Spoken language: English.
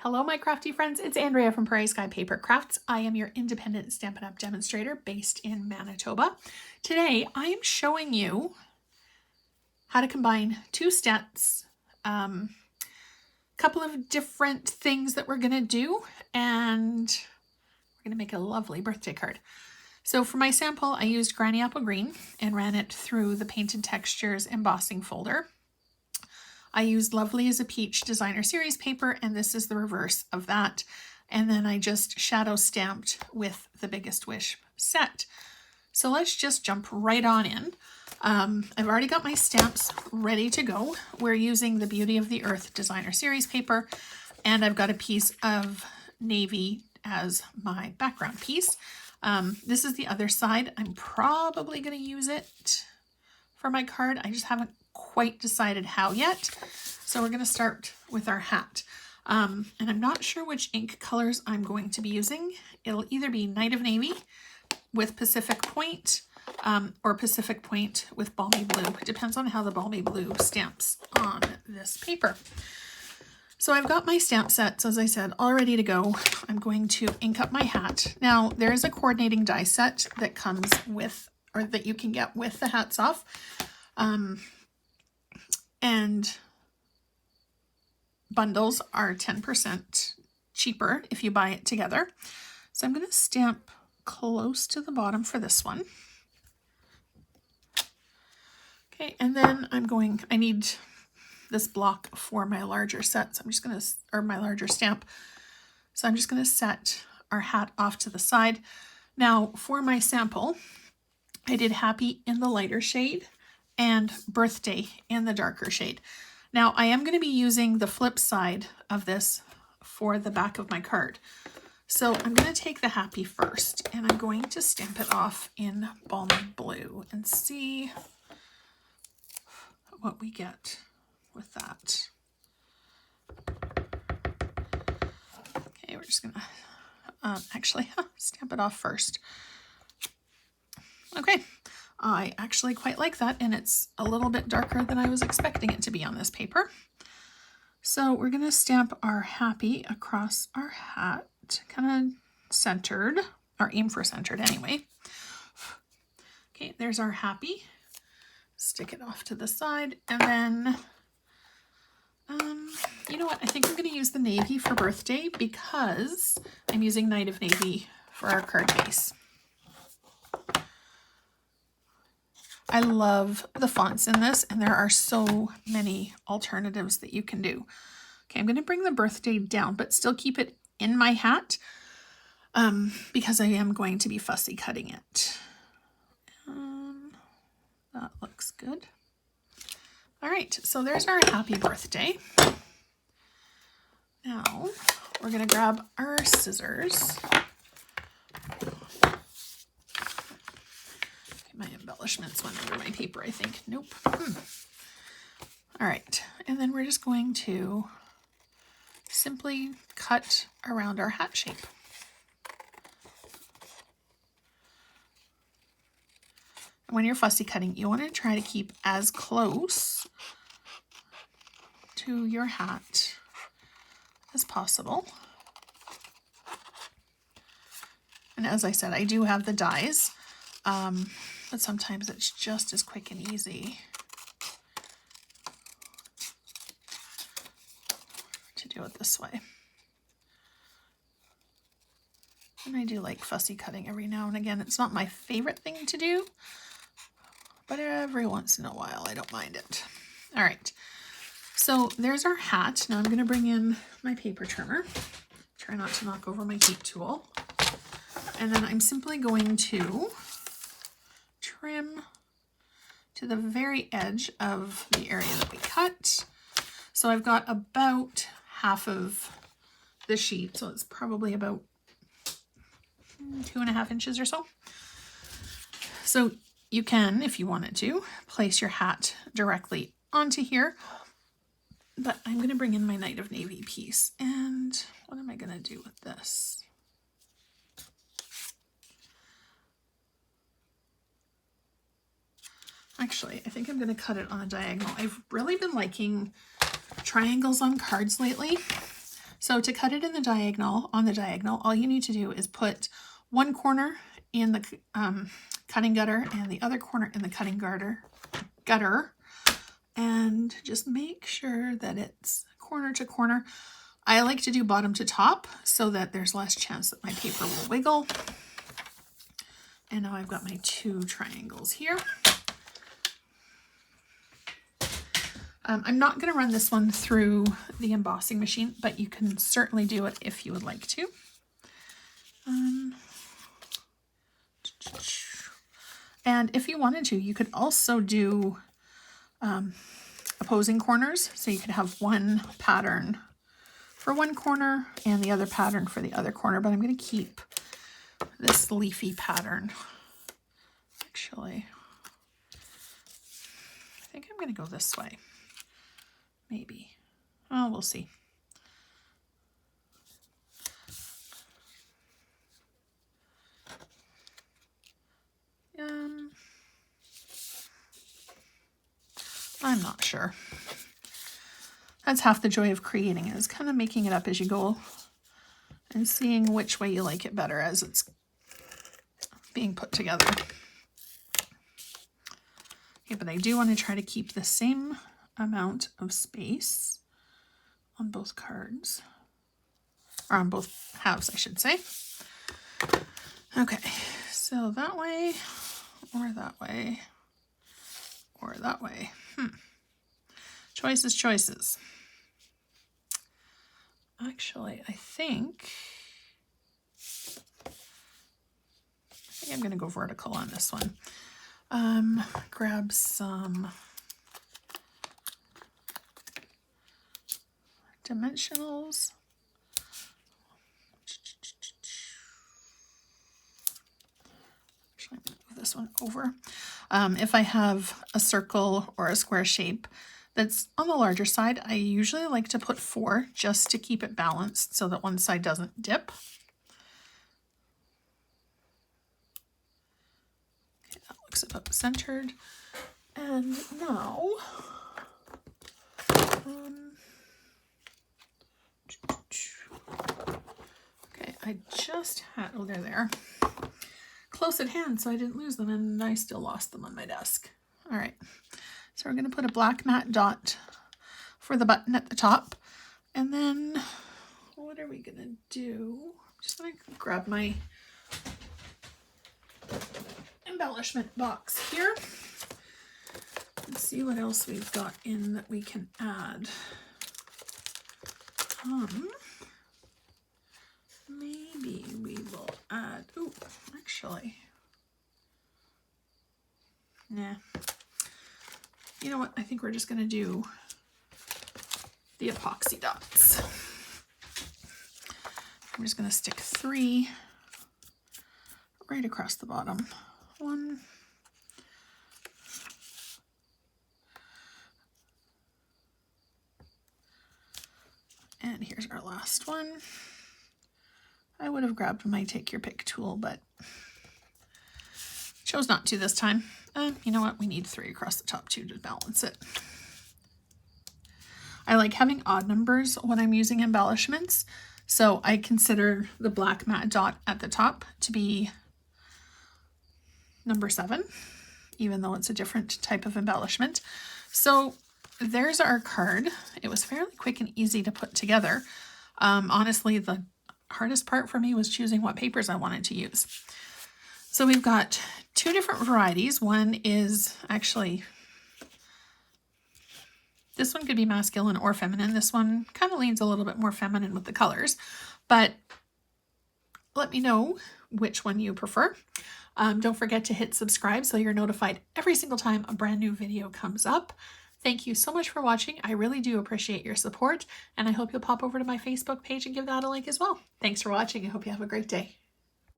Hello, my crafty friends. It's Andrea from Prairie Sky Paper Crafts. I am your independent Stampin' Up! Demonstrator based in Manitoba. Today, I am showing you how to combine two sets, couple of different things that we're going to do, and we're going to make a lovely birthday card. So for my sample, I used Granny Apple Green and ran it through the Painted Textures embossing folder. I used Lovely as a Peach Designer Series paper, and this is the reverse of that. And then I just shadow stamped with the Biggest Wish set. So let's just jump right on in. I've already got my stamps ready to go. We're using the Beauty of the Earth Designer Series paper, and I've got a piece of navy as my background piece. This is the other side. I'm probably going to use it for my card. I just haven't quite decided how yet. So we're going to start with our hat. And I'm not sure which ink colors I'm going to be using. It'll either be Night of Navy with Pacific Point or Pacific Point with Balmy Blue. It depends on how the Balmy Blue stamps on this paper. So I've got my stamp sets, as I said, all ready to go. I'm going to ink up my hat. Now, there is a coordinating die set that comes with, or that you can get with the hats off. And bundles are 10% cheaper if you buy it together. So I'm going to stamp close to the bottom for this one. Okay, and then I need this block for my larger set. So I'm just going to, or my larger stamp. So I'm just going to set our hat off to the side. Now for my sample, I did Happy in the lighter shade and Birthday in the darker shade. Now I am going to be using the flip side of this for the back of my card. So I'm going to take the Happy first, and I'm going to stamp it off in Balmy Blue and see what we get with that. Okay, we're just going to actually stamp it off first. Okay. I actually quite like that, and it's a little bit darker than I was expecting it to be on this paper. So we're going to stamp our Happy across our hat, kind of centered, or aim for centered anyway. Okay, there's our Happy. Stick it off to the side, and then, you know what, I think I'm going to use the navy for Birthday because I'm using Night of Navy for our card base. I love the fonts in this, and there are so many alternatives that you can do. Okay, I'm going to bring the Birthday down, but still keep it in my hat because I am going to be fussy cutting it. That looks good. All right, so there's our Happy Birthday. Now we're going to grab our scissors. My embellishments went under my paper, I think. Nope. All right, and then we're just going to simply cut around our hat shape. When you're fussy cutting, you want to try to keep as close to your hat as possible. And as I said, I do have the dies. But sometimes it's just as quick and easy to do it this way. And I do like fussy cutting every now and again. It's not my favorite thing to do, but every once in a while I don't mind it. All right, so there's our hat. Now I'm going to bring in my paper trimmer. Try not to knock over my heat tool. And then I'm simply going to trim to the very edge of the area that we cut. So I've got about half of the sheet, so it's probably about 2.5 inches or so. So you can, if you wanted to, place your hat directly onto here, but I'm going to bring in my Night of Navy piece. And what am I going to do with this? Actually, I think I'm going to cut it on a diagonal. I've really been liking triangles on cards lately. So to cut it in the diagonal, on the diagonal, all you need to do is put one corner in the cutting gutter and the other corner in the cutting gutter, and just make sure that it's corner to corner. I like to do bottom to top so that there's less chance that my paper will wiggle. And now I've got my 2 triangles here. I'm not going to run this one through the embossing machine, but you can certainly do it if you would like to. And if you wanted to, you could also do opposing corners. So you could have one pattern for one corner and the other pattern for the other corner, but I'm going to keep this leafy pattern. Actually, I think I'm going to go this way. Maybe. Oh, we'll see. I'm not sure. That's half the joy of creating, is kind of making it up as you go and seeing which way you like it better as it's being put together. Okay, but I do want to try to keep the same amount of space on both cards, or on both halves, I should say. Okay, so that way, or that way, or that way. Choices. Actually, I think I'm going to go vertical on this one. Grab some dimensionals. Actually, I'm going to move this one over. If I have a circle or a square shape that's on the larger side, I usually like to put 4 just to keep it balanced so that one side doesn't dip. Okay, that looks about centered. And now, okay, I just had, oh, they're there. Close at hand, so I didn't lose them, and I still lost them on my desk. All right, so we're going to put a black matte dot for the button at the top, and then what are we going to do? I'm just going to grab my embellishment box here and see what else we've got in that we can add. Maybe we will add, ooh, actually, nah. You know what? I think we're just going to do the epoxy dots. I'm just going to stick 3 right across the bottom. 1, and here's our last one. I would have grabbed my take your pick tool, but chose not to this time. You know what? We need 3 across the top too to balance it. I like having odd numbers when I'm using embellishments, so I consider the black matte dot at the top to be number 7, even though it's a different type of embellishment. So there's our card. It was fairly quick and easy to put together. Honestly, the hardest part for me was choosing what papers I wanted to use. So we've got 2 different varieties. One is actually, this one could be masculine or feminine. This one kind of leans a little bit more feminine with the colors, but let me know which one you prefer. Don't forget to hit subscribe so you're notified every single time a brand new video comes up. Thank you so much for watching. I really do appreciate your support, and I hope you'll pop over to my Facebook page and give that a like as well. Thanks for watching. I hope you have a great day.